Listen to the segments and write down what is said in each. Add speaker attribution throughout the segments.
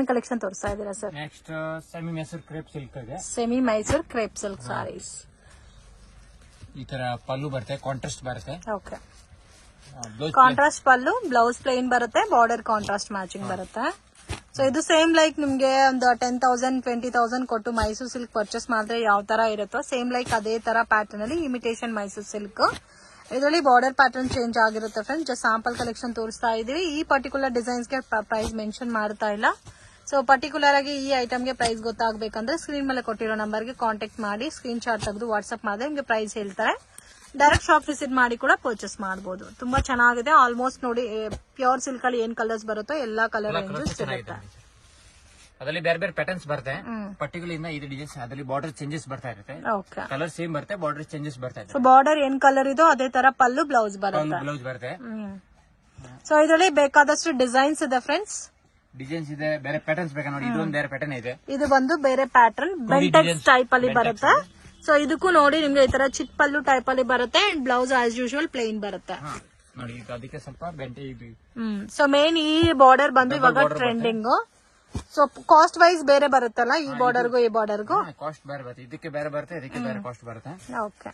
Speaker 1: Collection ತೋರಿಸ್ತಾ ಇದ್ದೀರಾ sir?
Speaker 2: Next semi Mysore crepe silk ಇದೆ.
Speaker 1: Semi Mysore crepe silk sarees.
Speaker 2: ಈ ತರ ಪಲ್ಲು ಬರುತ್ತೆ, ಕಾಂಟ್ರಾಸ್ಟ್ ಬರುತ್ತೆ.
Speaker 1: ಓಕೆ, ಕಾಂಟ್ರಾಸ್ಟ್ ಪಲ್ಲು, ಬ್ಲೌಸ್ ಪ್ಲೇನ್ ಬರುತ್ತೆ, ಬಾರ್ಡರ್ ಕಾಂಟ್ರಾಸ್ಟ್ ಮ್ಯಾಚಿಂಗ್ ಬರುತ್ತೆ. ಸೊ ಇದು ಸೇಮ್ ಲೈಕ್ ನಿಮ್ಗೆ ಒಂದು 10,000 20,000 ಕೊಟ್ಟು ಮೈಸೂರ್ ಸಿಲ್ಕ್ ಪರ್ಚೇಸ್ ಮಾಡಿದ್ರೆ ಯಾವ ತರ ಇರುತ್ತೋ ಸೇಮ್ ಲೈಕ್ ಅದೇ ತರ ಪ್ಯಾಟರ್ನ್ ಅಲ್ಲಿ ಇಮಿಟೇಷನ್ ಮೈಸೂರ್ ಸಿಲ್ಕ್. ಇದರಲ್ಲಿ ಬಾರ್ಡರ್ ಪ್ಯಾಟರ್ನ್ ಚೇಂಜ್ ಆಗಿರುತ್ತೆ ಫ್ರೆಂಡ್ಸ್. ಜಸ್ಟ್ ಸ್ಯಾಂಪಲ್ ಕಲೆಕ್ಷನ್ ತೋರಿಸ್ತಾ ಇದೀವಿ. ಈ ಪರ್ಟಿಕ್ಯುಲರ್ ಡಿಸೈನ್ಸ್ ಗೆ ಪ್ರೈಸ್ ಮೆನ್ಷನ್ ಮಾಡ್ತಾ ಇಲ್ಲ. ಸೊ ಪರ್ಟಿಕ್ಯುಲರ್ ಆಗಿ ಈ ಐಟಮ್ ಗೆ ಪ್ರೈಸ್ ಗೊತ್ತಾಗಬೇಕಂದ್ರೆ ಸ್ಕ್ರೀನ್ ಮೇಲೆ ಕೊಟ್ಟಿರೋ ನಂಬರ್ ಗೆ ಕಾಂಟ್ಯಾಕ್ಟ್ ಮಾಡಿ ಸ್ಕ್ರೀನ್ ಶಾಟ್ ತೆಗೆದು ವಾಟ್ಸ್ಆಪ್ ಮಾಡಿದ್ರೆ ನಿಮ್ಗೆ ಪ್ರೈಸ್ ಹೇಳ್ತಾರೆ. ಡೈರೆಕ್ಟ್ ಶಾಪ್ ವಿಸಿಟ್ ಮಾಡಿ ಕೂಡ ಪರ್ಚೇಸ್ ಮಾಡಬಹುದು. ತುಂಬಾ ಚೆನ್ನಾಗಿದೆ. ಆಲ್ಮೋಸ್ಟ್ ನೋಡಿ ಪ್ಯೂರ್ ಸಿಲ್ಕ್ ಅಲ್ಲಿ ಏನ್ ಕಲರ್ಸ್ ಬರುತ್ತೋ ಎಲ್ಲಾ ಕಲರ್ ರೇಂಜಸ್ ಸಿಗುತ್ತೆ.
Speaker 2: ಅದರಲ್ಲಿ ಬೇರೆ ಬೇರೆ ಪ್ಯಾಟರ್ನ್ಸ್ ಬರುತ್ತೆ. ಪರ್ಟಿಕ್ಯುಲರ್ ಇಂದ ಇದು ಡಿಸೈನ್ಸ್ ಅದರಲ್ಲಿ ಬಾರ್ಡರ್ ಚೇಂಜಸ್ ಬರ್ತಾ ಇರುತ್ತೆ. ಕಲರ್ ಸೇಮ್ ಬರುತ್ತೆ, ಬಾರ್ಡರ್ ಚೇಂಜಸ್ ಬರ್ತಾ ಇದೆ.
Speaker 1: ಸೊ ಬಾರ್ಡರ್ ಏನ್ ಕಲರ್ ಇದೋ ಅದೇ ತರ ಪಲ್ಲು ಬ್ಲೌಸ್ ಬರುತ್ತೆ. ಸೊ ಇದರಲ್ಲಿ ಬೇಕಾದಷ್ಟು ಡಿಸೈನ್ಸ್ ಇದೆ ಫ್ರೆಂಡ್ಸ್.
Speaker 2: ಡಿಸೈನ್ಸ್ ಇದೆ, ಬೇರೆ ಪ್ಯಾಟರ್ನ್ಸ್ ಬೇಕಾ ನೋಡಿ. ಇದೊಂದು ಬೇರೆ ಪ್ಯಾಟರ್ನ್ ಇದೆ.
Speaker 1: ಇದು ಬಂದು ಬೇರೆ ಪ್ಯಾಟರ್ನ್ ಬೆಂಟೆಕ್ಸ್ ಟೈಪ್ ಅಲ್ಲಿ ಬರುತ್ತೆ. ಸೊ ಇದಕ್ಕೂ ನೋಡಿ ನಿಮ್ಗೆ ಈ ತರ ಚಿಕ್ಕ ಪಲ್ಲು ಟೈಪ್ ಅಲ್ಲಿ ಬರುತ್ತೆ and blouse as usual plain ಬರುತ್ತೆ
Speaker 2: ನೋಡಿ. ಅದಕ್ಕೆ ಸ್ವಲ್ಪ ಬೆಂಟೆ ಇದು.
Speaker 1: ಸೊ ಮೇನ್ ಈ ಬಾರ್ಡರ್ ಬಂದು ಇವಾಗ ಟ್ರೆಂಡಿಂಗ್. ಸೊ ಕಾಸ್ಟ್ ವೈಸ್ ಬೇರೆ ಬರುತ್ತಲ್ಲ, ಈ ಬಾರ್ಡರ್ಗೂ ಈ ಬಾರ್ಡರ್ಗೂ
Speaker 2: ಕಾಸ್ಟ್ ಬೇರೆ ಬರುತ್ತೆ. ಇದಕ್ಕೆ ಬೇರೆ ಬರುತ್ತೆ, ಇದಕ್ಕೆ ಬೇರೆ ಕಾಸ್ಟ್ ಬರುತ್ತೆ.
Speaker 1: ಓಕೆ,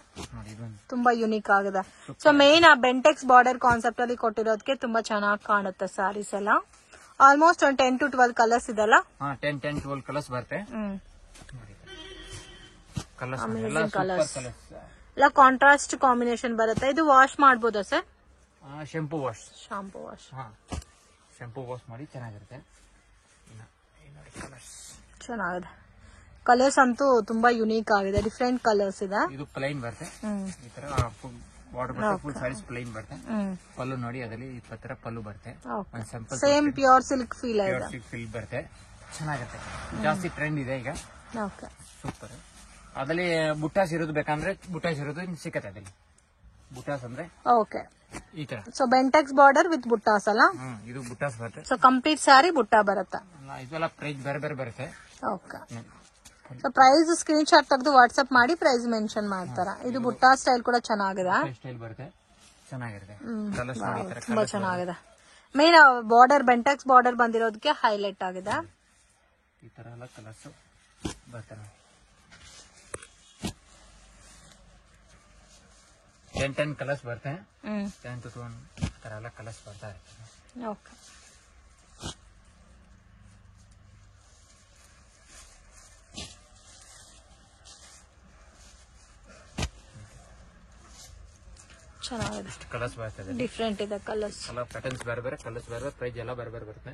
Speaker 1: ತುಂಬಾ ಯುನೀಕ್ ಆಗಿದೆ. ಸೊ ಮೇನ್ ಆ ಬೆಂಟೆಕ್ಸ್ ಬಾರ್ಡರ್ ಕಾನ್ಸೆಪ್ಟ್ ಅಲ್ಲಿ ಕೊಟ್ಟಿರೋದಕ್ಕೆ ತುಂಬಾ ಚೆನ್ನಾಗಿ ಕಾಣುತ್ತೆ ಸಾರೀಸ್ ಎಲ್ಲ. ಆಲ್ಮೋಸ್ಟ್ ಒಂದು 10 to 12 ಕಲರ್ಸ್ ಇದೆಲ್ಲ.
Speaker 2: 10-12 ಕಲರ್ಸ್ ಬರುತ್ತೆ.
Speaker 1: ಎಲ್ಲ ಕಾಂಟ್ರಾಸ್ಟ್ ಕಾಂಬಿನೇಷನ್ ಬರುತ್ತೆ. ಇದು ವಾಶ್ ಮಾಡಬಹುದಾ ಸರ್?
Speaker 2: ಶಾಂಪೂ ವಾಶ್ ಮಾಡಿ ಚೆನ್ನಾಗಿರುತ್ತೆ.
Speaker 1: ಚೆನ್ನಾಗಿದೆ. ಕಲರ್ಸ್ ಅಂತೂ ತುಂಬಾ ಯುನೀಕ್ ಆಗಿದೆ. ಡಿಫ್ರೆಂಟ್ ಕಲರ್ಸ್ ಇದೆ.
Speaker 2: ಇದು ಪ್ಲೈನ್ ಬರುತ್ತೆ. ಈ ತರ ಫುಲ್ ಸಾರೀಸ್ ಪ್ಲೈನ್ ಬರುತ್ತೆ. ಪಲ್ಲು ನೋಡಿ, ಅದರಲ್ಲಿ ಈ ತರ ಪಲ್ಲು ಬರುತ್ತೆ.
Speaker 1: ಸೇಮ್ ಪ್ಯೂರ್ ಸಿಲ್ಕ್ ಫೀಲ್
Speaker 2: ಬರುತ್ತೆ. ಚೆನ್ನಾಗುತ್ತೆ. ಜಾಸ್ತಿ ಟ್ರೆಂಡ್ ಇದೆ ಈಗ. ಸೂಪರ್. ಅದ್ರಲ್ಲಿ ಬುಟ್ಟಾಸ್ ಇರೋದು ಬೇಕಂದ್ರೆ ಬುಟ್ಟಾಸ್ ಇರೋದು ಸಿಕ್ಕತ್ತೆ. ಅದ್ರಲ್ಲಿ ಬುಟ್ಟಾಸ್ ಅಂದ್ರೆ
Speaker 1: ಓಕೆ ಈ ತರ. ಸೊ ಬೆಂಟೆಕ್ಸ್ ಬಾರ್ಡರ್ ವಿತ್ ಬುಟ್ಟಾಸ್ ಅಲ್ಲ?
Speaker 2: ಇದು ಬುಟ್ಟಾಸ್ ಬರುತ್ತೆ.
Speaker 1: ಸೊ ಕಂಪ್ಲೀಟ್ ಸ್ಯಾರಿ ಬುಟ್ಟ ಬರುತ್ತೆ.
Speaker 2: ಇದೆಲ್ಲ ಪ್ರೈಸ್ ಬೇರೆ ಬೇರೆ ಬರುತ್ತೆ.
Speaker 1: Okay. So price screenshot ತೆಗೆದು ವಾಟ್ಸ್ಆಪ್ ಮಾಡಿ ಪ್ರೈಸ್ ಮೆನ್ಷನ್ ಮಾಡ್ತಾರ. ಇದು ಬುಟ್ಟಾ ಸ್ಟೈಲ್ ಕೂಡ ಚೆನ್ನಾಗಿದೆ.
Speaker 2: ಸ್ಟೈಲ್ ಬರುತ್ತೆ, ಚೆನ್ನಾಗಿರುತ್ತೆ.
Speaker 1: ತುಂಬಾ ಚೆನ್ನಾಗಿದೆ. ಮೇನ್ ಬಾರ್ಡರ್ ಬೆಂಟೆಕ್ಸ್ ಬಾರ್ಡರ್ ಬಂದಿರೋದಕ್ಕೆ ಹೈಲೈಟ್ ಆಗಿದೆ.
Speaker 2: ಈ ತರ ಎಲ್ಲ ಕಲರ್ಸ್ ಬರ್ತಾರೆ. 10 ಕಲರ್ಸ್ ಬರುತ್ತೆ. 10 to 12 ತರ ಎಲ್ಲ ಕಲರ್ಸ್ ಬರ್ತಾ ಇರ್ತದೆ.
Speaker 1: ಓಕೆ. ಚೆನ್ನಾಗಿದೆ.
Speaker 2: ಇಷ್ಟು ಕಲರ್ಸ್ ಬರ್ತದೆ.
Speaker 1: ಡಿಫ್ರೆಂಟ್ ಇದೆ ಕಲರ್ಸ್.
Speaker 2: ಎಲ್ಲ ಪ್ಯಾಟರ್ನ್ಸ್ ಬೇರೆ ಬೇರೆ, ಕಲರ್ಸ್ ಬೇರೆ ಬೇರೆ, ಪ್ರೈಸ್ ಎಲ್ಲ ಬೇರೆ ಬೇರೆ ಬರುತ್ತೆ.